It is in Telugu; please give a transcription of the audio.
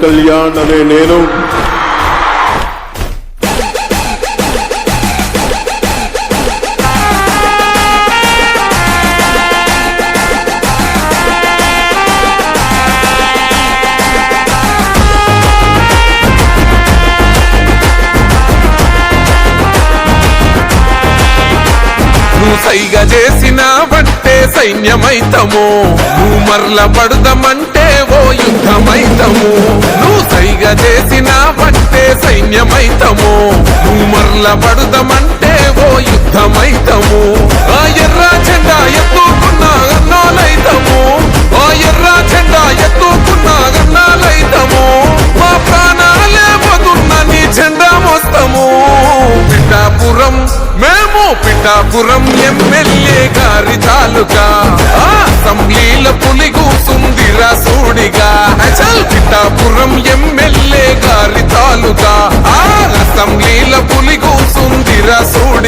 కళ్యాణ్ అనే నేను సైగ చేసిన బట్టే సైన్యమైతము నువ్వు మరల పడదమంటే ఓ యుద్ధమైతము నువ్వు సైగ చేసిన బట్టే సైన్యమైతము నువ్వు మరల పడదమంటే ఓ యుద్ధమైతము ఆ ఎర్ర జెండా ఎత్తుకున్నా అన్నాలైతము ఆ ఎర్ర జెండా ఎత్తుకున్నా అన్నాలైతము మా ప్రాణాలే వదున్న నీ జెండా మోస్తాము పిఠాపురం మేము పిఠాపురం ఎమ్మెల్యే గారి తాలూకా అసెంబ్లీల పులి కూసుందిరా సూడిగా పిఠాపురం ఎమ్మెల్యే గారి తాలూకా అసెంబ్లీల పులి కూసుందిరా సూడి